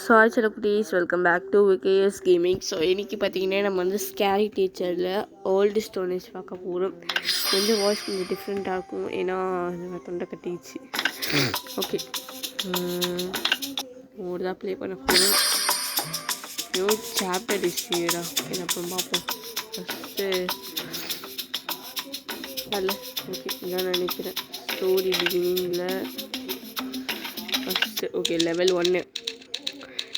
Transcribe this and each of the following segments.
Sorry சில please welcome back to VKS gaming. So இன்றைக்கி பார்த்தீங்கன்னா நம்ம வந்து ஸ்கேரி டீச்சரில் ஓல்டு ஸ்டோரேஜ் பார்க்க போகிறோம். கொஞ்சம் வாய்ஸ் கொஞ்சம் டிஃப்ரெண்ட்டாக இருக்கும், ஏன்னா நம்ம தொண்டை கட்டிச்சு. ஓகே, ஒரு தான் ப்ளே பண்ண போகிறோம். நியூ சாப்டர் டிஸ்ட்ரியா என்ன அப்புறம் பார்ப்போம். ஃபஸ்ட்டு வரல. ஓகே, இதான் நினைக்கிறேன் ஸ்டோரி பிகினிங்கில் ஃபஸ்ட்டு. ஓகே, லெவல் 1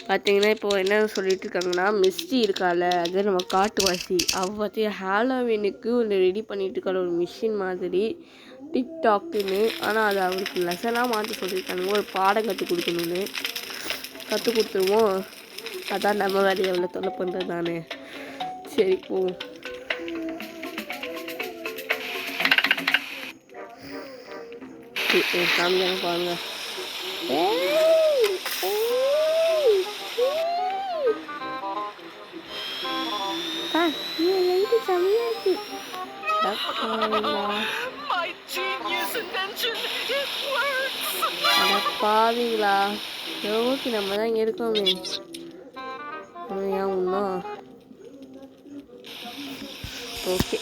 பார்த்தீங்கன்னா இப்போது என்ன சொல்லிட்டு இருக்காங்கன்னா, மிஸ்டி இருக்கால, அது நம்ம காட்டுவாசி, அவள் பார்த்தியா ஹாலோவீனுக்கு ஒன்று ரெடி பண்ணிட்டு இருக்காள், ஒரு மிஷின் மாதிரி டிக்டாக்குன்னு. ஆனால் அது அவளுக்கு லெசனாக மாற்றி சொல்லியிருக்காங்க, ஒரு பாடம் கற்றுக் கொடுக்கணுன்னு. கற்றுக் கொடுத்துருவோம், அதான் நம்ம வேலையை எவ்வளோ தொல்லை பண்ணுறது தானே. சரி போவோம். சாமியான பாருங்க. பாவீங்களா, ஓகே நம்ம தான் இங்கே இருக்கோமே. ஏன் ஒன்றும் ஓகே.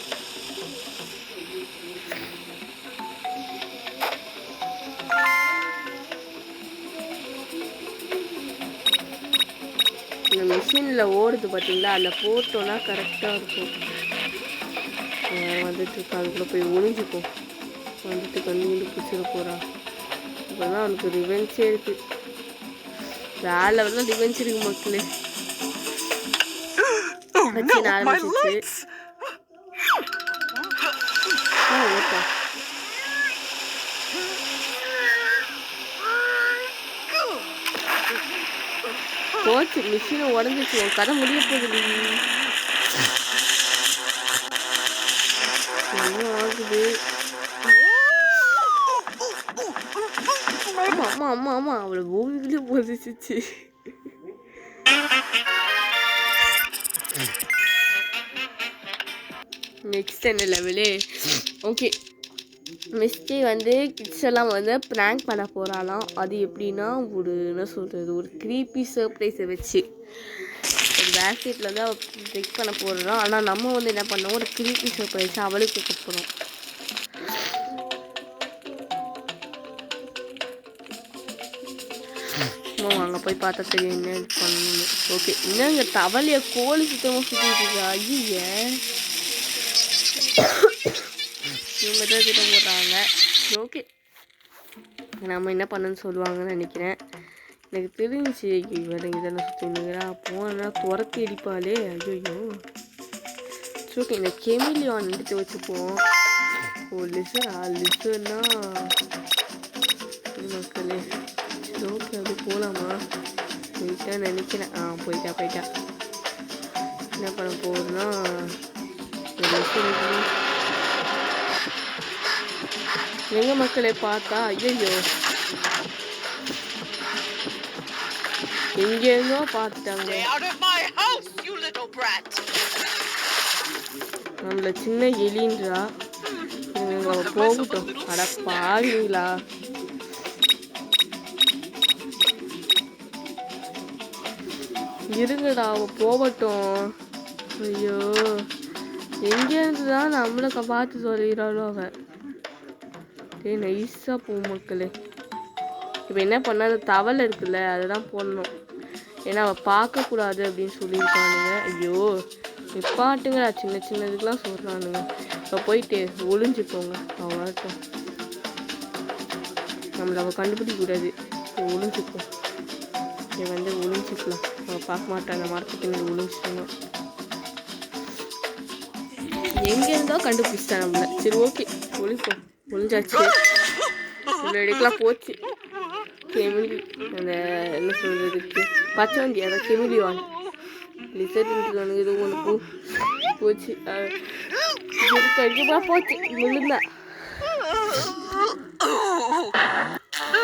இந்த மிஷினில் ஓடுது பார்த்தீங்களா, அதில் போட்டோன்னா கரெக்டாக இருக்கும். வந்துட்டு அதுக்குள்ளே போய் ஒழிஞ்சிக்கும். வந்துட்டு கண்ணீர் பிடிச்சிட போகிறா. இப்போ தான் அவனுக்கு ரிவென்ஸே இருக்குது. வேலை வந்து ரிவென்ஸ் இருக்கு மக்களே. வச்சு ஆரம்பிச்சிச்சு. ஓகே, போச்சு, மிஷினை உடஞ்சிச்சு. உன் கதை முடிய போகுது. என்ன ஆகுது? ஆமா ஆமா ஆமா, அவளை பூமிக்குள்ளே போதிச்சிச்சு. நெக்ஸ்ட் என்ன லெவலு? ஓகே, மிஸ்டி வந்து கிட்ஸ் எல்லாம் வந்து ப்ராங்க் பண்ண போகிறாளாம். அது எப்படின்னா, ஒரு என்ன சொல்கிறது, ஒரு க்ரீப்பி சர்ப்ரைஸை வச்சு ஒரு பேஸ்கெட்டில் வந்து அவள் செக் பண்ண போடுறோம். ஆனால் நம்ம வந்து என்ன பண்ணோம், ஒரு க்ரீப்பி சர்ப்ரைஸை அவளுக்கு கேட்க போகிறோம். அங்கே போய் பார்த்தா தெரியும் என்ன பண்ணணும். ஓகே, இன்னும் இங்கே தவளையை கோழி சுத்தமாக சுற்றிட்டு இருக்கா. ஐய, இவங்க தான் கிட்ட போடுறாங்க. ஓகே, நம்ம என்ன பண்ணணும்னு சொல்லுவாங்கன்னு நினைக்கிறேன். எனக்கு தெரிஞ்சு இவன் இதெல்லாம் சுற்றினுங்கிறா, போனா துரத்தி அடிப்பாளே. ஐயோ, ஓகே, இந்த கெமிலியான் எடுத்து வச்சுப்போம். ஓ லிசர்னா மக்களே. ஓகே, அது போகலாமா? போயிட்டான்னு நினைக்கிறேன். போயிட்டா. என்ன பண்ண போகுதுன்னா, எங்க மக்களை பார்த்தா ஐயோ எங்கேருந்தோ பார்த்துட்டாங்க. நம்மள சின்ன எலின்றா. போகட்டும். அட பாவீங்களா, இருங்கடா, அவ போகட்டும். ஐயோ, எங்கேருந்து தான் நம்மளை பார்த்து சொல்லிடுறாளோ அவ. நைஸாக போகும் மக்களே. இப்போ என்ன பண்ண, அந்த தவளை இருக்குல்ல, அதுதான் போடணும். ஏன்னா அவள் பார்க்கக்கூடாது அப்படின்னு சொல்லியிருக்கானுங்க. ஐயோ, நிப்பாட்டுங்கடா, சின்ன சின்னதுக்கெலாம் சொல்கிறானுங்க. இப்போ போயிட்டு ஒளிஞ்சுப்போங்க. அவள் வரட்டும், நம்மளை அவள் கண்டுபிடிக்கக்கூடாது. ஒளிஞ்சுப்போம். இதை வந்து ஒளிஞ்சிக்கலாம். அவள் பார்க்க மாட்டான். அந்த மரத்துக்கு பின்னாடி ஒளிஞ்சிட்டோம். எங்கே இருந்தால் கண்டுபிடிச்சிட்டா நம்மளை. சரி ஓகே, ஒளிப்போம். ஒளிஞ்சாச்சு. ரெடிக்கெலாம் போச்சு. கெமிலி, அந்த என்ன சொல்கிறதுக்கு பச்சை வண்டி, அதான் கெமிலியான். லிசர்ட்டுன்னு இது ஒன்று போச்சு. கண்டிப்பாக போச்சு. விழுந்தா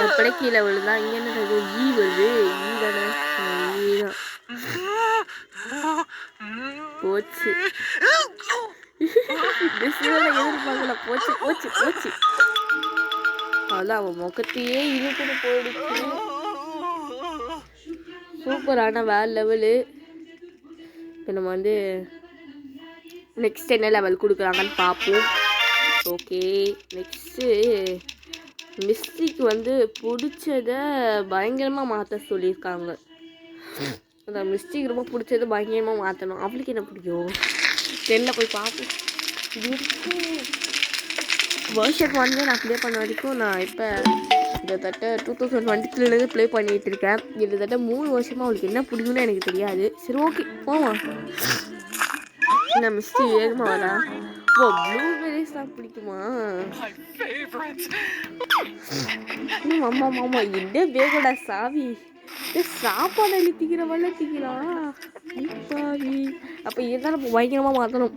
எப்படி கீழே விழுந்தா. இங்கே என்ன ஈ வருது. ஈ தானே, ஈதான் போச்சு. எதிர்பார்க்கல. போச்சு. அதான் அவன் முகத்தையே இது கூட போயிடுச்சு. சூப்பரான வேற லெவலு. இப்போ நம்ம வந்து நெக்ஸ்ட் என்ன லெவல் கொடுக்குறாங்கன்னு பார்ப்போம். ஓகே, நெக்ஸ்ட்டு மிஸ்டிக்கு வந்து பிடிச்சதை பயங்கரமாக மாற்ற சொல்லியிருக்காங்க. அந்த மிஸ்டிக்கு ரொம்ப பிடிச்சது பயங்கரமாக மாற்றணும். அவளுக்கு என்ன பிடிக்கும் தெரியல, போய் பார்ப்போம். வேர்ஷன் 1 நான் ப்ளே பண்ண வரைக்கும் நான் இப்போ கிட்டத்தட்ட 2023 ப்ளே பண்ணிகிட்டு இருக்கேன். கிட்டத்தட்ட 3 வருஷமாக அவளுக்கு என்ன பிடிக்கும்னு எனக்கு தெரியாது. சரி ஓகே போவோம். நான் மிஸ்டி வேகமாக வரா. ஓ, ப்ளூபெரிஸ் தான் பிடிக்குமா? மாமா மாமா என்ன வேகோட சாவி சாப்பாடு அழுத்திக்கிற வளர்த்திக்கிறா சாவி. அப்போ இதுதான் நம்ம பயங்கரமாக மாற்றணும்.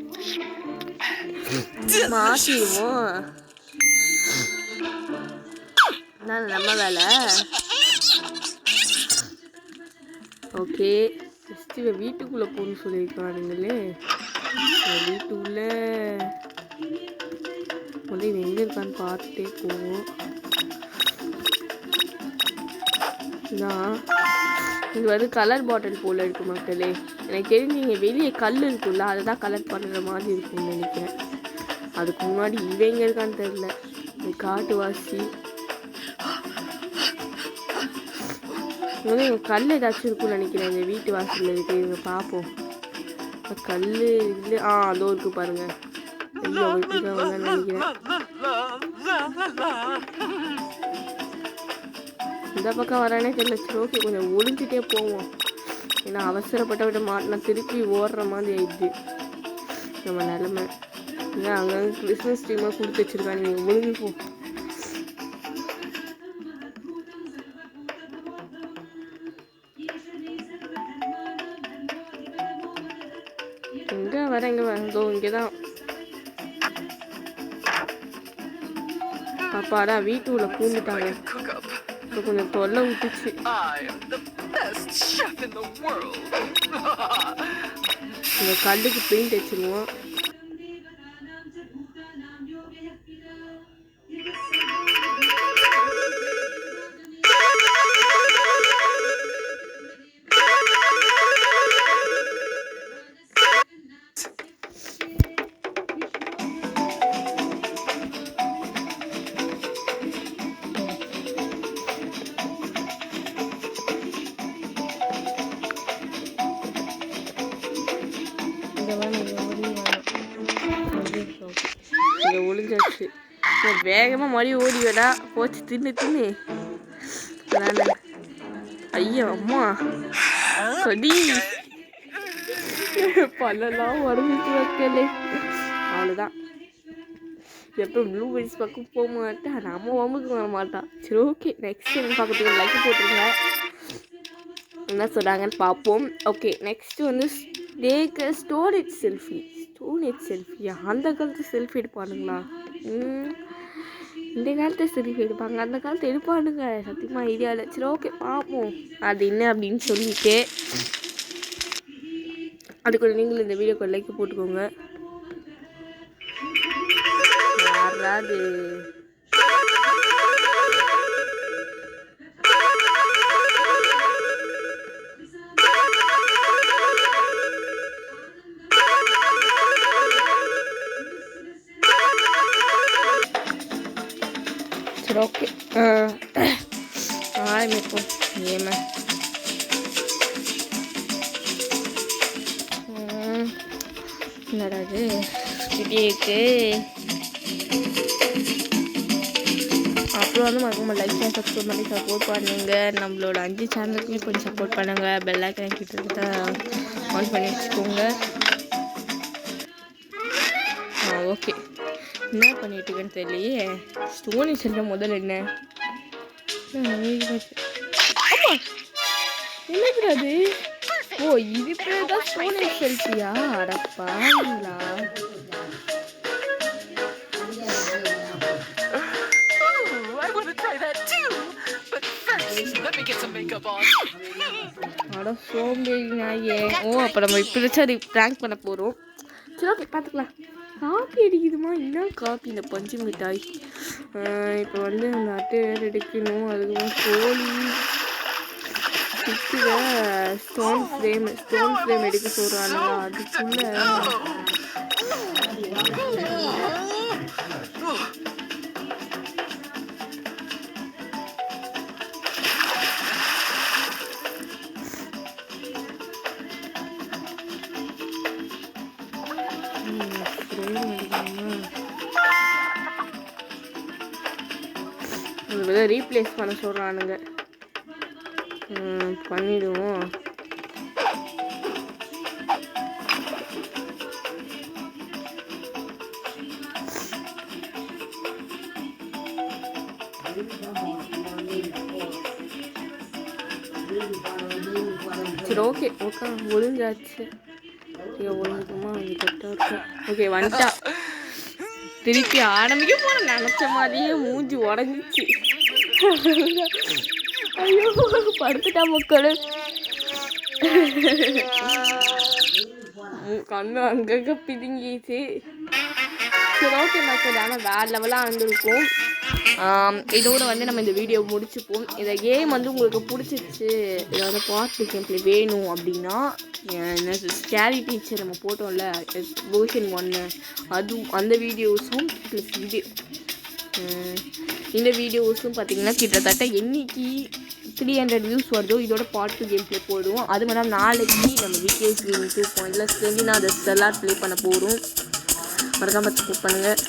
மாற்றிடுவோம். நம்ம வேலை. ஓகே, ஃபஸ்ட்டு இவன் வீட்டுக்குள்ளே போகணும்னு சொல்லியிருக்கானுங்களே. வீட்டுக்குள்ளே முதல்ல இவன் எங்கே இருக்கான்னு பார்த்துட்டே போவோம். இது வந்து கலர் பாட்டில் போல் இருக்குது மக்களே. எனக்கு தெரிஞ்சு இங்கே வெளியே கல் இருக்குல்ல, அதை தான் கலர் பண்ணுற மாதிரி இருக்குன்னு நினைக்கிறேன். அதுக்கு முன்னாடி இவன் எங்கே இருக்கான்னு தெரில. இந்த காட்டுவாசி இங்கே கல் ஏதாச்சும் இருக்குன்னு நினைக்கிறேன். இந்த வீட்டு வாசலில் இருக்குது. இங்கே பார்ப்போம். கல் இல்லை. அதோ இருக்கு பாருங்க. நினைக்கிறேன் இந்த பக்கம் வரானே தெரியல. சரி ஓகே, கொஞ்சம் ஒளிஞ்சிட்டே போவோம். ஏன்னா அவசரப்பட்ட விட மாட்டினா திருப்பி ஓடுற மாதிரி ஆயிடுது நம்ம நிலமை. ஏன்னா அங்கே கிறிஸ்மஸ் ட்ரீமாக கொடுத்து வச்சிருக்காங்க. நீங்கள் ஒழுங்கு போ. எங்கே வரதோ இங்கே தான். பாப்பாடா வீட்டுக்குள்ள பூந்துட்டாங்க. இப்போ கொஞ்சம் தொல்லை விட்டுச்சு. இந்த கல்லுக்கு பெயிண்ட் வச்சிருவோம். இங்கே ஒளிஞ்சாச்சு. வேகமாக மறுபடியும் ஓடிவடா. போச்சு தின்னு தின்னு. ஐயா அம்மா கடி பல்லெல்லாம் உடஞ்சிட்டு வைக்கலே. அவ்வளோதான். எப்போ ப்ளூபெரிஸ் பக்கம் போக மாட்டேன். நம்ம வம்புக்கு வர மாட்டான். சரி ஓகே, நெக்ஸ்ட் என்ன பார்க்கறதுக்கு லைக் போட்டுருங்க. என்ன சொல்கிறாங்கன்னு பார்ப்போம். ஓகே, நெக்ஸ்ட்டு வந்து ஸ்டோரேஜ் செல்ஃபியா? அந்த காலத்து செல்ஃபி எடுப்பானுங்களா? இந்த காலத்தை செல்ஃபி எடுப்பாங்க, அந்த காலத்தை எடுப்பானுங்க. சத்தியமாக ஐடியா இல்லை. சரி ஓகே பார்ப்போம் அது என்ன அப்படின்னு சொல்லிட்டு. அதுக்குள்ள நீங்களும் இந்த வீடியோக்கு லைக் போட்டுக்கோங்க. யாராவது ஓகே ஆரம்பிப்போம். ஏமா என்னடா இது இப்படி இருக்கு. அப்புறம் வந்து மறக்காம லைக் அண்ட் சப்ஸ்கிரைப் பண்ணி சப்போர்ட் பண்ணுங்க. நம்மளோட 5 சேனலுக்குமே கொஞ்சம் சப்போர்ட் பண்ணுங்க. பெல் ஐக்கான் கிட்ட ஆன் பண்ணி வச்சுக்கோங்க. ஓகே, என்ன பண்ணிட்டு இருக்கேன்னு தெரியலையே. ஸ்டோரி செல்ல முதல்ல என்ன என்னது? ஓ, இது பேர் தான் ஸ்டோரி செல்ஃபியா? அடப்பாங்களா. அட சோம்பேறி நாயே. ஓ, அப்போ நம்ம இப்படி சரி ப்ராங்க் பண்ண போகிறோம். சரி ஓகே பார்த்துக்கலாம். காப்பி அடிக்குதுமா? என்ன காப்பி? இந்த பஞ்சு மிட்டாய். இப்போ வந்து அந்த அட்டை வேறு எடுக்கணும். அதுக்கப்புறம் கோழி சுற்றில ஸ்டோன் ஃப்ரேம் எடுக்க சொல்கிறானுங்க. அதுக்குள்ளே ரீப்ளேஸ் பண்ண சொல்கிறானுங்க. பண்ணிடுவோம். சரி ஓகே ஒழுங்காச்சு. ஒழுங்குமா ஓகே வந்துட்டா. திருப்பி ஆரம்பிக்க போன நினச்ச மாதிரியே மூஞ்சி உடஞ்சிச்சு. ஐயோ படுத்துட்டா மக்கள். கண்ணு அங்கங்க பிதுங்கிச்சு. சரி ஓகே மக்கள், ஆனால் வேறு லெவலாக இருந்திருக்கும். இதோட வந்து நம்ம இந்த வீடியோ முடிச்சுப்போம். இந்த கேம் வந்து உங்களுக்கு பிடிச்சிருச்சு, ஏதாவது பார்ட் கேம் பிளே வேணும் அப்படின்னா ஸ்கேரி டீச்சர் நம்ம போட்டோம்ல வெர்ஷன் 1 அதுவும் அந்த வீடியோஸும் ப்ளஸ் இந்த வீடியோஸும் பார்த்திங்கன்னா கிட்டத்தட்ட என்னைக்கு 300 வியூஸ் வருதோ இதோட பார்ட் 2 கேம் பிளே போடுவோம். அது மாதிரி நாளைக்கு நம்ம விகேஸ் கேமிங் 2.0 ஸ்டெண்டினா அதை ஸ்டெல்லார் ப்ளே பண்ண போகிறோம். மறக்காம சப்போர்ட் பண்ணுங்கள்.